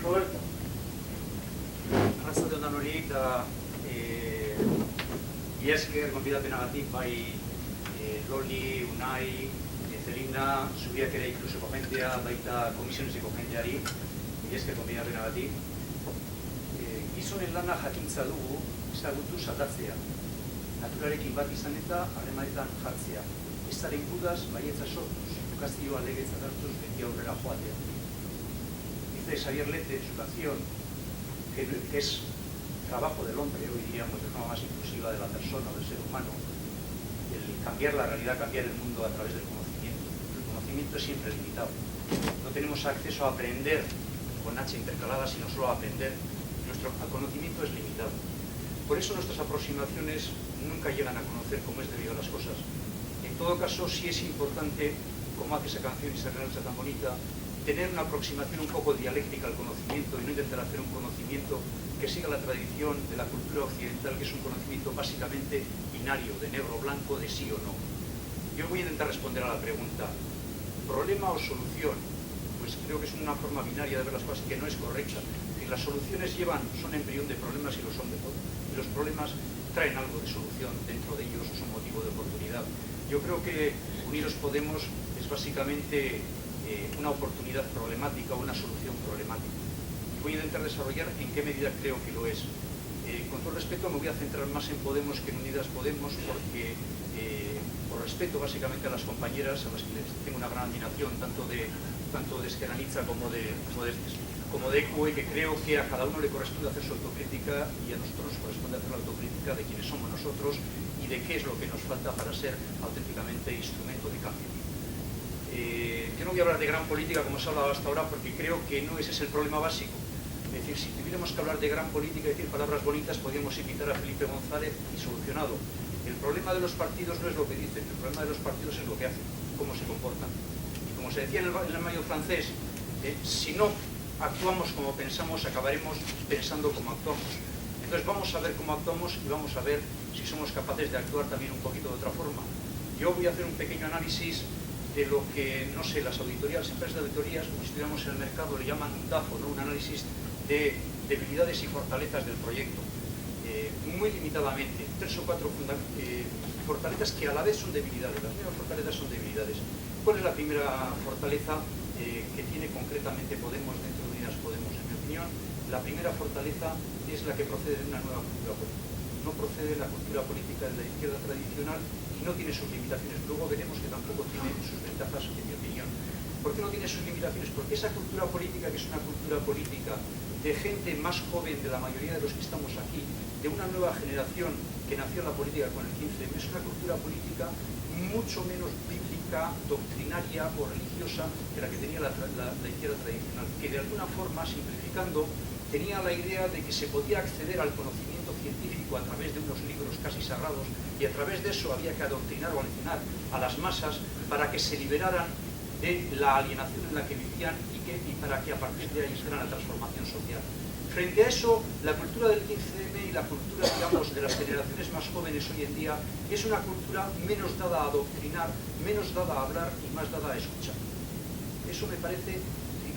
Roberto. Arratsalde on hori eta Iesker gonbidapenagatik bai Loli, Unai, Zelina, zubiak ere inkluseko jendea, baita komisioneseko jendeari, Iesker gonbidapenagatik. Gizonen lana jakintza dugu, ezagutuz aldatzea. Naturarekin bat izan eta harremanetan jartzea. Ezaren gudaz, baietza sortuz, edukazioa legetza hartuz, beti aurrera joatea. Dice Xavier Lete, su canción, que es trabajo del hombre, hoy diríamos de forma más inclusiva de la persona, del ser humano, el cambiar la realidad, cambiar el mundo a través del conocimiento. El conocimiento es siempre limitado. No tenemos acceso a aprender con H intercalada, sino solo a aprender. Nuestro conocimiento es limitado. Por eso nuestras aproximaciones nunca llegan a conocer cómo es debido a las cosas. En todo caso, sí es importante, como hace esa canción y esa realidad tan bonita, tener una aproximación un poco dialéctica al conocimiento y no intentar hacer un conocimiento que siga la tradición de la cultura occidental, que es un conocimiento básicamente binario, de negro o blanco, de sí o no. Yo voy a intentar responder a la pregunta, ¿problema o solución? Pues creo que es una forma binaria de ver las cosas que no es correcta. Las soluciones son embrión de problemas y lo son de todo. Y los problemas traen algo de solución dentro de ellos, son motivo de oportunidad. Yo creo que Unidos Podemos es básicamente una oportunidad problemática o una solución problemática. Y voy a intentar desarrollar en qué medida creo que lo es. Con todo respeto me voy a centrar más en Podemos que en Unidas Podemos porque por respeto básicamente a las compañeras a las que les tengo una gran admiración tanto de Ezker Anitza como de ECUE, que creo que a cada uno le corresponde hacer su autocrítica y a nosotros nos corresponde hacer la autocrítica de quiénes somos nosotros y de qué es lo que nos falta para ser auténticamente instrumento de cambio. Yo no voy a hablar de gran política como se ha hablado hasta ahora porque creo que no ese es el problema básico. Es decir, si tuviéramos que hablar de gran política y decir palabras bonitas, podríamos invitar a Felipe González y solucionado. El problema de los partidos no es lo que dicen, el problema de los partidos es lo que hacen, cómo se comportan. Y como se decía en el mayo francés, si no actuamos como pensamos, acabaremos pensando como actuamos. Entonces vamos a ver cómo actuamos y vamos a ver si somos capaces de actuar también un poquito de otra forma. Yo voy a hacer un pequeño análisis de lo que, no sé, las auditorías, las empresas de auditorías, como estudiamos en el mercado, le llaman un DAFO, ¿no? Un análisis de debilidades y fortalezas del proyecto. Muy limitadamente, 3 o 4 fortalezas que a la vez son debilidades, las mismas fortalezas son debilidades. ¿Cuál es la primera fortaleza que tiene concretamente Podemos dentro de Unidas Podemos? En mi opinión, la primera fortaleza es la que procede de una nueva cultura política. No procede de la cultura política de la izquierda tradicional y no tiene sus limitaciones. Luego veremos que tampoco tiene sus ventajas, en mi opinión. ¿Por qué no tiene sus limitaciones? Porque esa cultura política, que es una cultura política de gente más joven de la mayoría de los que estamos aquí, de una nueva generación que nació en la política con el 15M, es una cultura política mucho menos bíblica, doctrinaria o religiosa que la que tenía la izquierda tradicional, que de alguna forma, simplificando, tenía la idea de que se podía acceder al conocimiento científico a través de unos libros casi sagrados y a través de eso había que adoctrinar o aleccionar a las masas para que se liberaran de la alienación en la que vivían y para que a partir de ahí hicieran la transformación social. Frente a eso, la cultura del 15M y la cultura, digamos, de las generaciones más jóvenes hoy en día es una cultura menos dada a adoctrinar, menos dada a hablar y más dada a escuchar. Eso me parece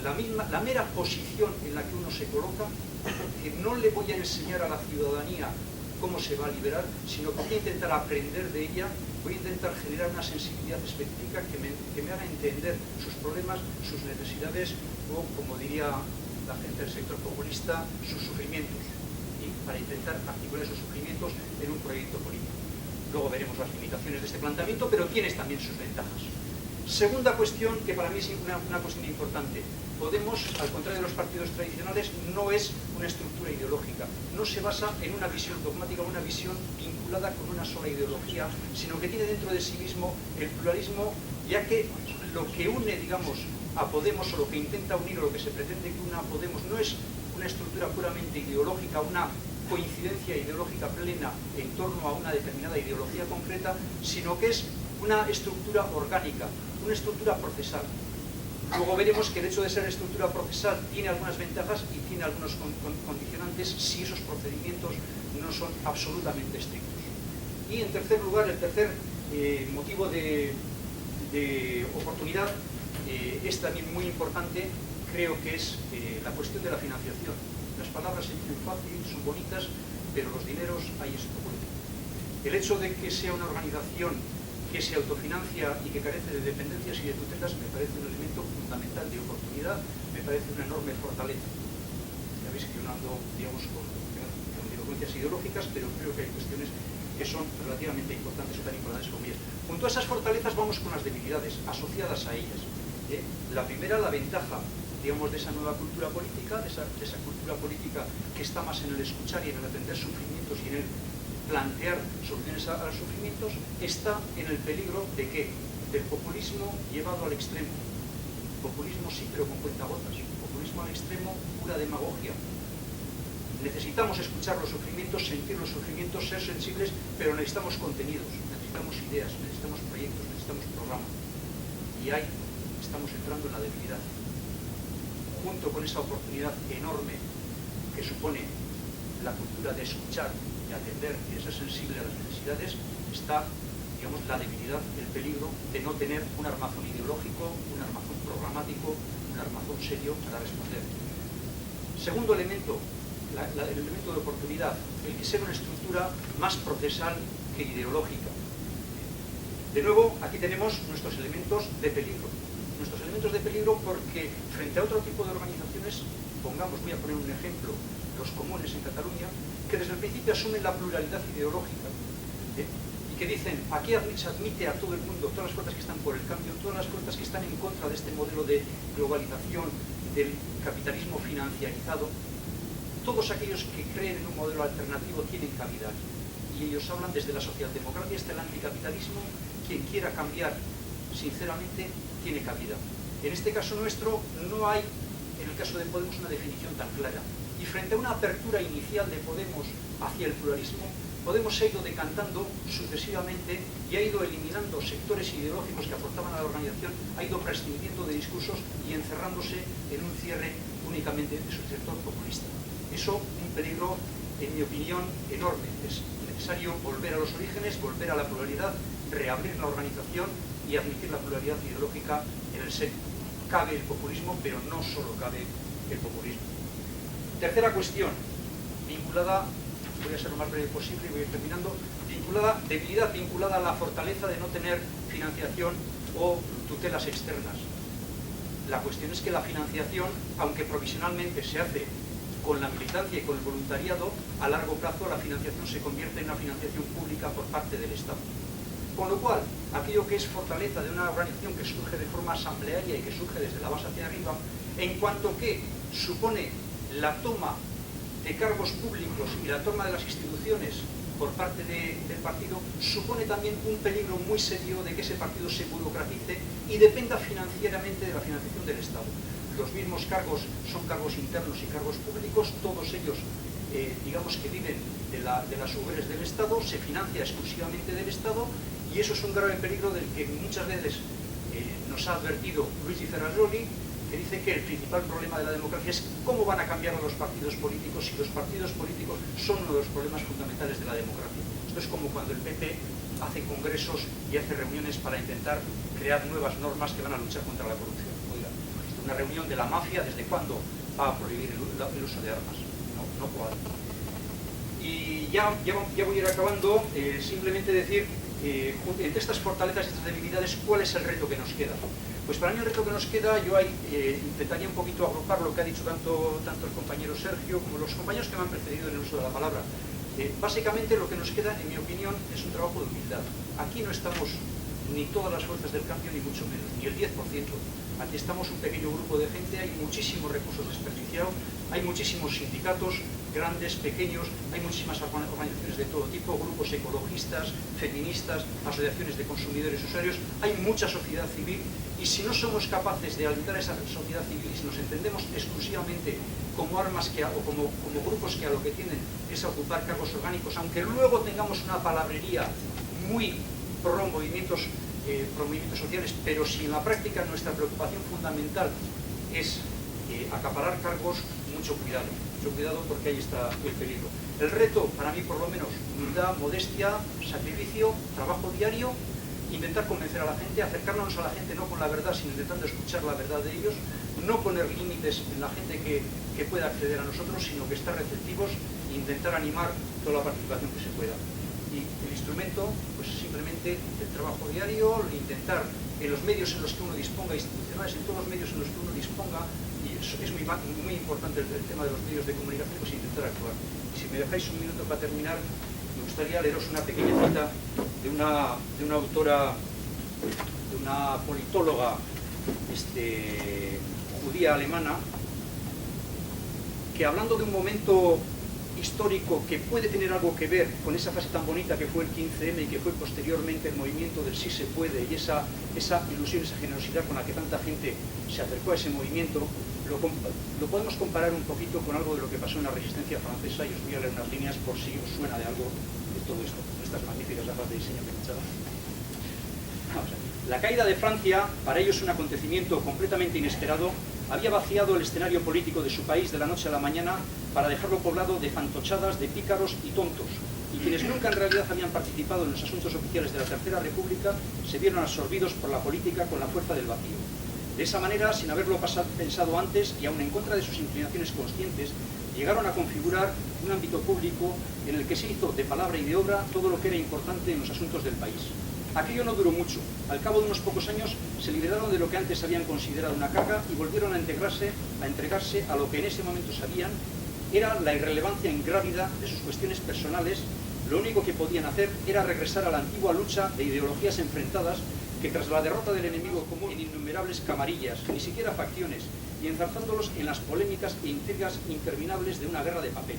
la mera posición en la que uno se coloca, que no le voy a enseñar a la ciudadanía cómo se va a liberar, sino que voy a intentar aprender de ella, voy a intentar generar una sensibilidad específica que me haga entender sus problemas, sus necesidades o, como diría la gente del sector populista, sus sufrimientos, y para intentar articular esos sufrimientos en un proyecto político. Luego veremos las limitaciones de este planteamiento, pero tiene también sus ventajas. Segunda cuestión, que para mí es una cuestión importante. Podemos, al contrario de los partidos tradicionales, no es una estructura ideológica, no se basa en una visión dogmática, una visión vinculada con una sola ideología, sino que tiene dentro de sí mismo el pluralismo, ya que lo que une, digamos, a Podemos, o lo que intenta unir, o lo que se pretende que una a Podemos, no es una estructura puramente ideológica, una coincidencia ideológica plena en torno a una determinada ideología concreta, sino que es una estructura orgánica, una estructura procesal. Luego veremos que el hecho de ser estructura procesal tiene algunas ventajas y tiene algunos condicionantes si esos procedimientos no son absolutamente estrictos. Y en tercer lugar, el tercer motivo de oportunidad es también muy importante. creo que es la cuestión de la financiación. Las palabras se dicen fácil, son bonitas, pero los dineros ahí están. El hecho de que sea una organización que se autofinancia y que carece de dependencias y de tutelas me parece un elemento fundamental de oportunidad, me parece una enorme fortaleza. Ya veis que yo no ando, digamos, con dilocuencias ideológicas, pero creo que hay cuestiones que son relativamente importantes o tan importantes como ellas. Junto a esas fortalezas vamos con las debilidades asociadas a ellas. La primera, la ventaja, digamos, de esa nueva cultura política, de esa cultura política que está más en el escuchar y en el atender sufrimientos y en el plantear soluciones a los sufrimientos, está en el peligro de ¿qué? Del populismo llevado al extremo. Populismo sí, pero con cuentagotas. Populismo al extremo, pura demagogia. Necesitamos escuchar los sufrimientos, sentir los sufrimientos, ser sensibles, pero necesitamos contenidos, necesitamos ideas, necesitamos proyectos, necesitamos programas. Y ahí estamos entrando en la debilidad. Junto con esa oportunidad enorme que supone la cultura de escuchar, de atender y de ser sensible a las necesidades, está, digamos, la debilidad, el peligro de no tener un armazón ideológico, un armazón programático, un armazón serio para responder. Segundo elemento, el elemento de oportunidad, el que sea una estructura más procesal que ideológica. De nuevo, aquí tenemos nuestros elementos de peligro. Nuestros elementos de peligro porque frente a otro tipo de organizaciones, pongamos, voy a poner un ejemplo, los comunes en Cataluña, que desde el principio asumen la pluralidad ideológica y que dicen, aquí se admite a todo el mundo, todas las fuerzas que están por el cambio, todas las fuerzas que están en contra de este modelo de globalización, del capitalismo financiarizado. Todos aquellos que creen en un modelo alternativo tienen cabida aquí. Y ellos hablan desde la socialdemocracia hasta el anticapitalismo. Quien quiera cambiar, sinceramente, tiene cabida. En este caso nuestro, no hay, en el caso de Podemos, una definición tan clara. Y frente a una apertura inicial de Podemos hacia el pluralismo, Podemos se ha ido decantando sucesivamente y ha ido eliminando sectores ideológicos que aportaban a la organización, ha ido prescindiendo de discursos y encerrándose en un cierre únicamente de su sector populista. Eso, un peligro, en mi opinión, enorme. Es necesario volver a los orígenes, volver a la pluralidad, reabrir la organización y admitir la pluralidad ideológica en el seno. Cabe el populismo, pero no solo cabe el populismo. Tercera cuestión, vinculada, voy a ser lo más breve posible y voy a ir terminando, debilidad vinculada a la fortaleza de no tener financiación o tutelas externas. La cuestión es que la financiación, aunque provisionalmente se hace con la militancia y con el voluntariado, a largo plazo la financiación se convierte en una financiación pública por parte del Estado. Con lo cual, aquello que es fortaleza de una organización que surge de forma asamblearia y que surge desde la base hacia arriba, en cuanto que supone la toma de cargos públicos y la toma de las instituciones por parte del partido, supone también un peligro muy serio de que ese partido se burocratice y dependa financieramente de la financiación del Estado. Los mismos cargos son cargos internos y cargos públicos, todos ellos, digamos que viven de las ubres del Estado, se financia exclusivamente del Estado, y eso es un grave peligro del que muchas veces nos ha advertido Luigi Ferrajoli, que dice que el principal problema de la democracia es cómo van a cambiar los partidos políticos si los partidos políticos son uno de los problemas fundamentales de la democracia. Esto es como cuando el PP hace congresos y hace reuniones para intentar crear nuevas normas que van a luchar contra la corrupción. Una reunión de la mafia, ¿desde cuándo va a prohibir el uso de armas? No puede. Y ya voy a ir acabando, simplemente decir, entre estas fortalezas y estas debilidades, ¿cuál es el reto que nos queda? Pues para mí el reto que nos queda, yo ahí intentaría un poquito agrupar lo que ha dicho tanto el compañero Sergio como los compañeros que me han precedido en el uso de la palabra. Básicamente lo que nos queda, en mi opinión, es un trabajo de humildad. Aquí no estamos ni todas las fuerzas del cambio, ni mucho menos, ni el 10%. Aquí estamos un pequeño grupo de gente, hay muchísimos recursos desperdiciados, hay muchísimos sindicatos, grandes, pequeños, hay muchísimas organizaciones de todo tipo, grupos ecologistas, feministas, asociaciones de consumidores y usuarios, hay mucha sociedad civil, y si no somos capaces de alimentar a esa sociedad civil y si nos entendemos exclusivamente como armas o como grupos que a lo que tienden es a ocupar cargos orgánicos, aunque luego tengamos una palabrería muy pro movimientos sociales, pero si en la práctica nuestra preocupación fundamental es acaparar cargos, mucho cuidado porque ahí está el peligro. El reto, para mí por lo menos, humildad, modestia, sacrificio, trabajo diario, intentar convencer a la gente, acercarnos a la gente no con la verdad, sino intentando escuchar la verdad de ellos, no poner límites en la gente que pueda acceder a nosotros, sino que estar receptivos e intentar animar toda la participación que se pueda. Y el instrumento, pues simplemente el trabajo diario, intentar en los medios en los que uno disponga, institucionales, en todos los medios en los que uno disponga, y es muy importante el tema de los medios de comunicación, pues intentar actuar. Y si me dejáis un minuto para terminar, me gustaría leeros una pequeña cita de una autora, de una politóloga judía alemana, que hablando de un momento histórico que puede tener algo que ver con esa fase tan bonita que fue el 15M y que fue posteriormente el movimiento del sí se puede, y esa ilusión, esa generosidad con la que tanta gente se acercó a ese movimiento, lo podemos comparar un poquito con algo de lo que pasó en la resistencia francesa, y os voy a leer unas líneas por si os suena de algo de todo esto, de estas magníficas gafas de diseño que he echado. La caída de Francia, para ellos un acontecimiento completamente inesperado, había vaciado el escenario político de su país de la noche a la mañana para dejarlo poblado de fantochadas, de pícaros y tontos, y quienes nunca en realidad habían participado en los asuntos oficiales de la Tercera República se vieron absorbidos por la política con la fuerza del vacío. De esa manera, sin haberlo pensado antes y aun en contra de sus inclinaciones conscientes, llegaron a configurar un ámbito público en el que se hizo de palabra y de obra todo lo que era importante en los asuntos del país. Aquello no duró mucho. Al cabo de unos pocos años se liberaron de lo que antes habían considerado una carga y volvieron a entregarse a lo que en ese momento sabían era la irrelevancia ingrávida de sus cuestiones personales. Lo único que podían hacer era regresar a la antigua lucha de ideologías enfrentadas que tras la derrota del enemigo común en innumerables camarillas, ni siquiera facciones, y enzarzándolos en las polémicas e intrigas interminables de una guerra de papel.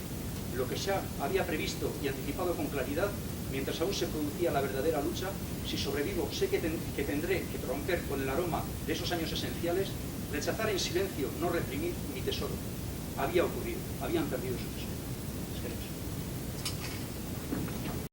Lo que ya había previsto y anticipado con claridad, mientras aún se producía la verdadera lucha, si sobrevivo sé que tendré que romper con el aroma de esos años esenciales, rechazar en silencio, no reprimir mi tesoro. Había ocurrido, habían perdido su tesoro.